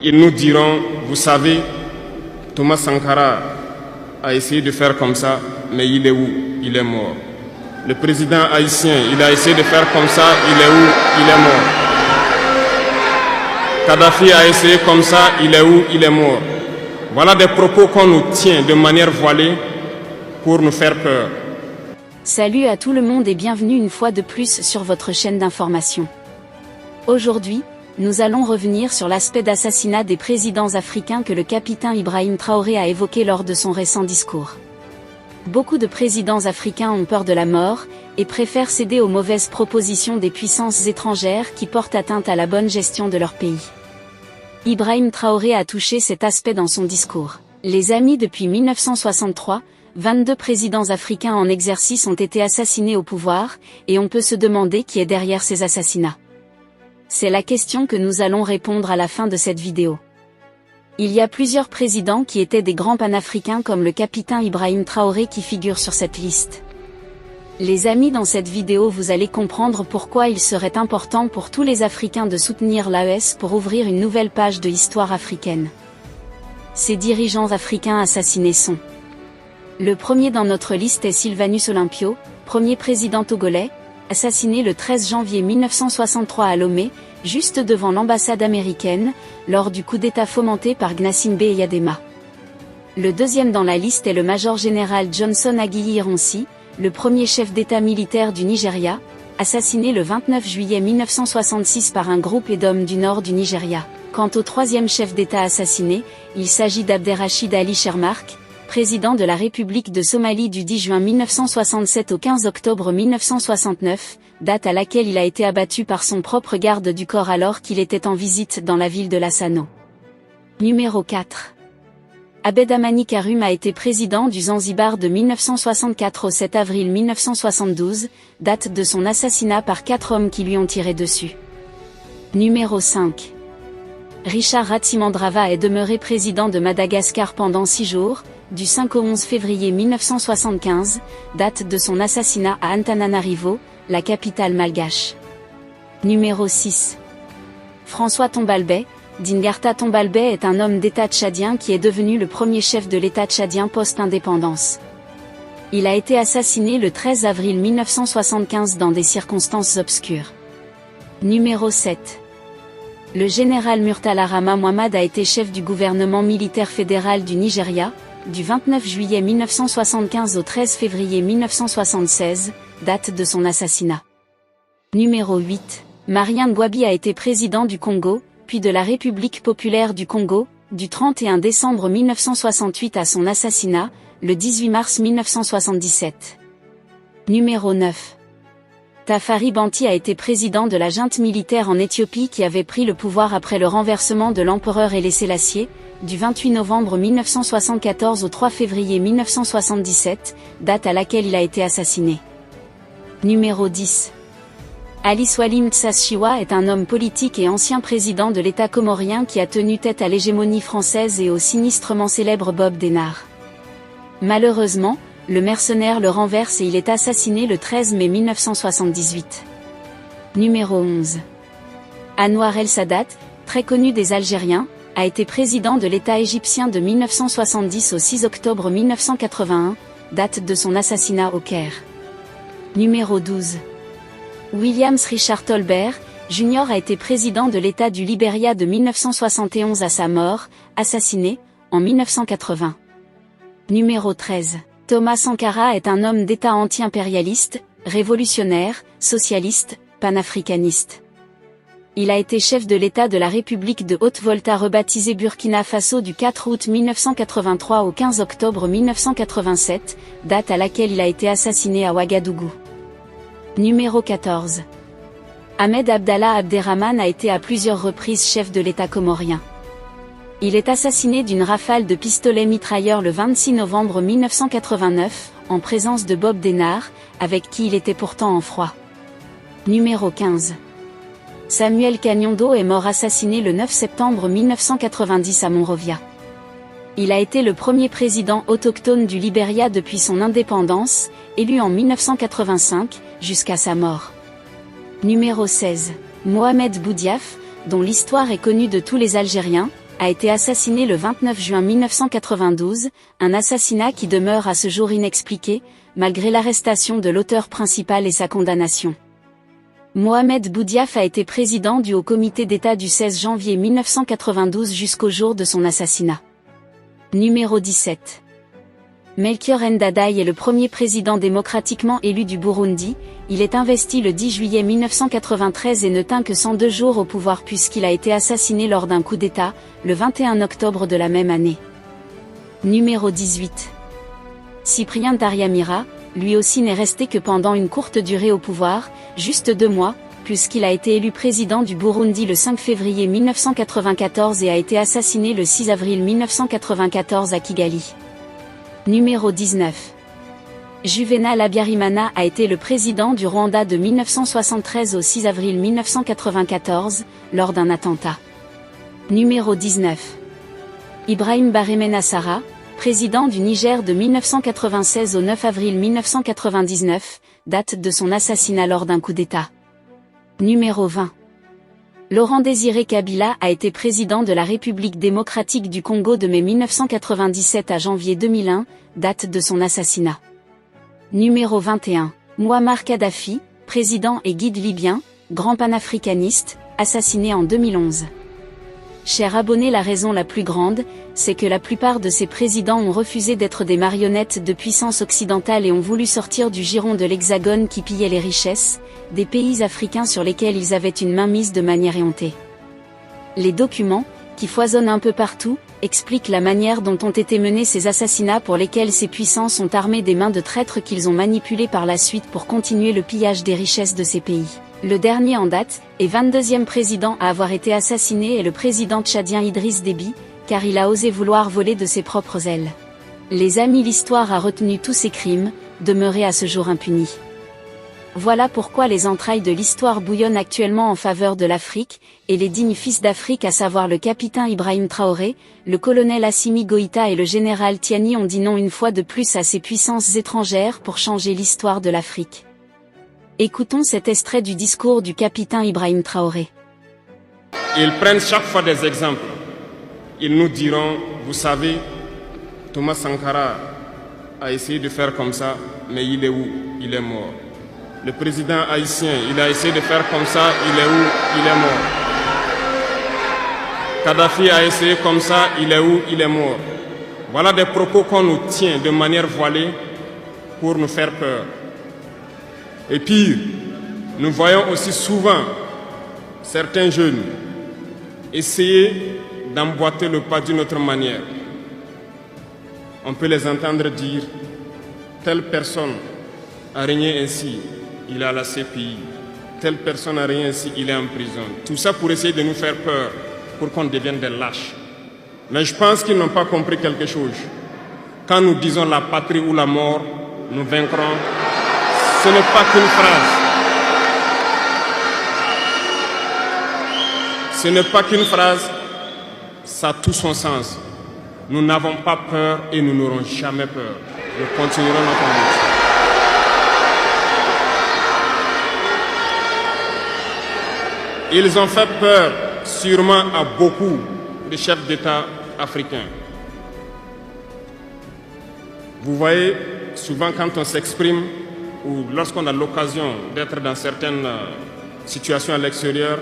Ils nous diront, vous savez, Thomas Sankara a essayé de faire comme ça, mais il est où? Il est mort. Le président haïtien, il a essayé de faire comme ça, il est où? Il est mort. Kadhafi a essayé comme ça, il est où? Il est mort. Voilà des propos qu'on nous tient de manière voilée pour nous faire peur. Salut à tout le monde et bienvenue une fois de plus sur votre chaîne d'information. Aujourd'hui, nous allons revenir sur l'aspect d'assassinat des présidents africains que le capitaine Ibrahim Traoré a évoqué lors de son récent discours. Beaucoup de présidents africains ont peur de la mort, et préfèrent céder aux mauvaises propositions des puissances étrangères qui portent atteinte à la bonne gestion de leur pays. Ibrahim Traoré a touché cet aspect dans son discours. Les amis, depuis 1963, 22 présidents africains en exercice ont été assassinés au pouvoir, et on peut se demander qui est derrière ces assassinats. C'est la question que nous allons répondre à la fin de cette vidéo. Il y a plusieurs présidents qui étaient des grands panafricains comme le capitaine Ibrahim Traoré qui figurent sur cette liste. Les amis, dans cette vidéo vous allez comprendre pourquoi il serait important pour tous les Africains de soutenir l'AES pour ouvrir une nouvelle page de l'histoire africaine. Ces dirigeants africains assassinés sont: le premier dans notre liste est Sylvanus Olympio, premier président togolais, assassiné le 13 janvier 1963 à Lomé, juste devant l'ambassade américaine, lors du coup d'État fomenté par Gnassingbé Eyadema. Le deuxième dans la liste est le major général Johnson Aguiyi Ironsi, le premier chef d'État militaire du Nigeria, assassiné le 29 juillet 1966 par un groupe d'hommes du nord du Nigeria. Quant au troisième chef d'État assassiné, il s'agit d'Abderrachid Ali Shermarke, président de la République de Somalie du 10 juin 1967 au 15 octobre 1969, date à laquelle il a été abattu par son propre garde du corps alors qu'il était en visite dans la ville de Lassano. Numéro 4. Abed Amani Karum a été président du Zanzibar de 1964 au 7 avril 1972, date de son assassinat par 4 hommes qui lui ont tiré dessus. Numéro 5. Richard Ratzimandrava est demeuré président de Madagascar pendant 6 jours, du 5 au 11 février 1975, date de son assassinat à Antananarivo, la capitale malgache. Numéro 6. François Tombalbay. Dingarta Tombalbay est un homme d'État tchadien qui est devenu le premier chef de l'État tchadien post-indépendance. Il a été assassiné le 13 avril 1975 dans des circonstances obscures. Numéro 7. Le général Murtala Rama Mohammad a été chef du gouvernement militaire fédéral du Nigeria, du 29 juillet 1975 au 13 février 1976, date de son assassinat. Numéro 8. Marien Ngouabi a été président du Congo, puis de la République populaire du Congo, du 31 décembre 1968 à son assassinat, le 18 mars 1977. Numéro 9. Tafari Banti a été président de la junte militaire en Éthiopie qui avait pris le pouvoir après le renversement de l'empereur Haïlé Sélassié, du 28 novembre 1974 au 3 février 1977, date à laquelle il a été assassiné. Numéro 10. Ali Swalim Tsachiwa est un homme politique et ancien président de l'État comorien qui a tenu tête à l'hégémonie française et au sinistrement célèbre Bob Denard. Malheureusement, le mercenaire le renverse et il est assassiné le 13 mai 1978. Numéro 11. Anwar el-Sadat, très connu des Algériens, a été président de l'État égyptien de 1970 au 6 octobre 1981, date de son assassinat au Caire. Numéro 12. Williams Richard Tolbert, Jr. a été président de l'État du Libéria de 1971 à sa mort, assassiné, en 1980. Numéro 13. Thomas Sankara est un homme d'État anti-impérialiste, révolutionnaire, socialiste, panafricaniste. Il a été chef de l'État de la République de Haute-Volta rebaptisée Burkina Faso du 4 août 1983 au 15 octobre 1987, date à laquelle il a été assassiné à Ouagadougou. Numéro 14. Ahmed Abdallah Abderrahmane a été à plusieurs reprises chef de l'État comorien. Il est assassiné d'une rafale de pistolets mitrailleurs le 26 novembre 1989, en présence de Bob Denard, avec qui il était pourtant en froid. Numéro 15. Samuel Kagnondo est mort assassiné le 9 septembre 1990 à Monrovia. Il a été le premier président autochtone du Libéria depuis son indépendance, élu en 1985, jusqu'à sa mort. Numéro 16. Mohamed Boudiaf, dont l'histoire est connue de tous les Algériens, a été assassiné le 29 juin 1992, un assassinat qui demeure à ce jour inexpliqué, malgré l'arrestation de l'auteur principal et sa condamnation. Mohamed Boudiaf a été président du Haut Comité d'État du 16 janvier 1992 jusqu'au jour de son assassinat. Numéro 17. Melchior Ndadaye est le premier président démocratiquement élu du Burundi. Il est investi le 10 juillet 1993 et ne tint que 102 jours au pouvoir puisqu'il a été assassiné lors d'un coup d'État, le 21 octobre de la même année. Numéro 18. Cyprien Ntaryamira, lui aussi n'est resté que pendant une courte durée au pouvoir, juste 2 mois, puisqu'il a été élu président du Burundi le 5 février 1994 et a été assassiné le 6 avril 1994 à Kigali. Numéro 19. Juvenal Habyarimana a été le président du Rwanda de 1973 au 6 avril 1994, lors d'un attentat. Numéro 19. Ibrahim Baremenassara, président du Niger de 1996 au 9 avril 1999, date de son assassinat lors d'un coup d'État. Numéro 20. Laurent Désiré Kabila a été président de la République démocratique du Congo de mai 1997 à janvier 2001, date de son assassinat. Numéro 21. Mouammar Kadhafi, président et guide libyen, grand panafricaniste, assassiné en 2011. Chers abonnés, la raison la plus grande, c'est que la plupart de ces présidents ont refusé d'être des marionnettes de puissances occidentales et ont voulu sortir du giron de l'Hexagone qui pillait les richesses, des pays africains sur lesquels ils avaient une mainmise de manière éhontée. Les documents, qui foisonnent un peu partout, expliquent la manière dont ont été menés ces assassinats pour lesquels ces puissances ont armé des mains de traîtres qu'ils ont manipulés par la suite pour continuer le pillage des richesses de ces pays. Le dernier en date, et 22e président à avoir été assassiné est le président tchadien Idriss Déby, car il a osé vouloir voler de ses propres ailes. Les amis, l'histoire a retenu tous ces crimes, demeurés à ce jour impunis. Voilà pourquoi les entrailles de l'histoire bouillonnent actuellement en faveur de l'Afrique, et les dignes fils d'Afrique, à savoir le capitaine Ibrahim Traoré, le colonel Assimi Goïta et le général Tiani, ont dit non une fois de plus à ces puissances étrangères pour changer l'histoire de l'Afrique. Écoutons cet extrait du discours du capitaine Ibrahim Traoré. Ils prennent chaque fois des exemples. Ils nous diront, vous savez, Thomas Sankara a essayé de faire comme ça, mais il est où? Il est mort. Le président haïtien, il a essayé de faire comme ça, il est où? Il est mort. Kadhafi a essayé comme ça, il est où? Il est mort. Voilà des propos qu'on nous tient de manière voilée pour nous faire peur. Et pire, nous voyons aussi souvent certains jeunes essayer d'emboîter le pas d'une autre manière. On peut les entendre dire « telle personne a régné ainsi, il est à la CPI, telle personne a régné ainsi, il est en prison ». Tout ça pour essayer de nous faire peur, pour qu'on devienne des lâches. Mais je pense qu'ils n'ont pas compris quelque chose. Quand nous disons la patrie ou la mort, nous vaincrons. Ce n'est pas qu'une phrase. Ce n'est pas qu'une phrase, ça a tout son sens. Nous n'avons pas peur et nous n'aurons jamais peur. Nous continuerons notre lutte. Ils ont fait peur sûrement à beaucoup de chefs d'État africains. Vous voyez, souvent quand on s'exprime ou lorsqu'on a l'occasion d'être dans certaines situations à l'extérieur,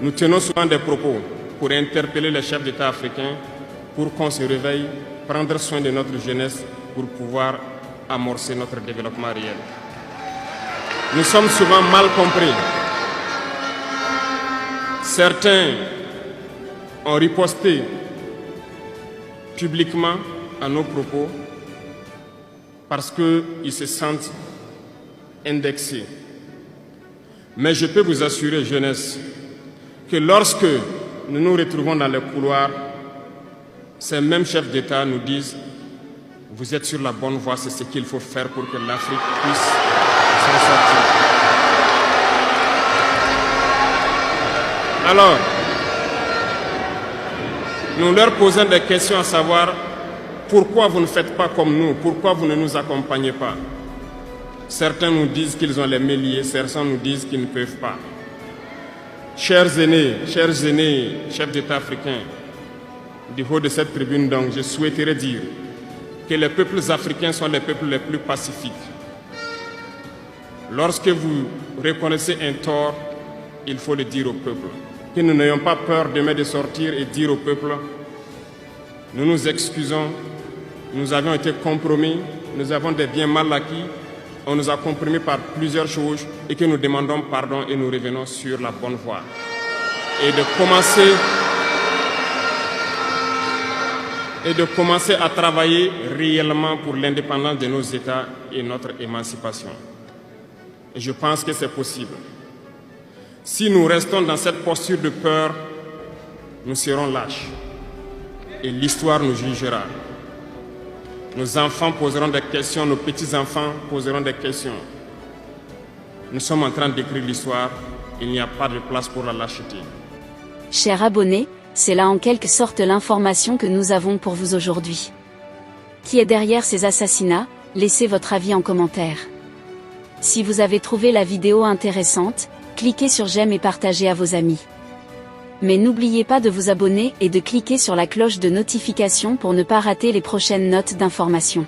nous tenons souvent des propos pour interpeller les chefs d'État africains pour qu'on se réveille, prendre soin de notre jeunesse pour pouvoir amorcer notre développement réel. Nous sommes souvent mal compris. Certains ont riposté publiquement à nos propos parce qu'ils se sentent indexés. Mais je peux vous assurer, jeunesse, que lorsque nous nous retrouvons dans les couloirs, ces mêmes chefs d'État nous disent « Vous êtes sur la bonne voie, c'est ce qu'il faut faire pour que l'Afrique puisse s'en sortir. » Alors, nous leur posons des questions à savoir pourquoi vous ne faites pas comme nous, pourquoi vous ne nous accompagnez pas. Certains nous disent qu'ils ont les mains liées, certains nous disent qu'ils ne peuvent pas. Chers aînés, chefs d'État africains, du haut de cette tribune, donc, je souhaiterais dire que les peuples africains sont les peuples les plus pacifiques. Lorsque vous reconnaissez un tort, il faut le dire au peuple. Que nous n'ayons pas peur demain de sortir et dire au peuple, nous nous excusons, nous avons été compromis, nous avons des biens mal acquis, on nous a compromis par plusieurs choses et que nous demandons pardon et nous revenons sur la bonne voie. Et de commencer à travailler réellement pour l'indépendance de nos États et notre émancipation. Et je pense que c'est possible. Si nous restons dans cette posture de peur, nous serons lâches. Et l'histoire nous jugera. Nos enfants poseront des questions, nos petits-enfants poseront des questions. Nous sommes en train d'écrire l'histoire. Il n'y a pas de place pour la lâcheté. Chers abonnés, c'est là en quelque sorte l'information que nous avons pour vous aujourd'hui. Qui est derrière ces assassinats? Laissez votre avis en commentaire. Si vous avez trouvé la vidéo intéressante, cliquez sur j'aime et partagez à vos amis. Mais n'oubliez pas de vous abonner et de cliquer sur la cloche de notification pour ne pas rater les prochaines notes d'information.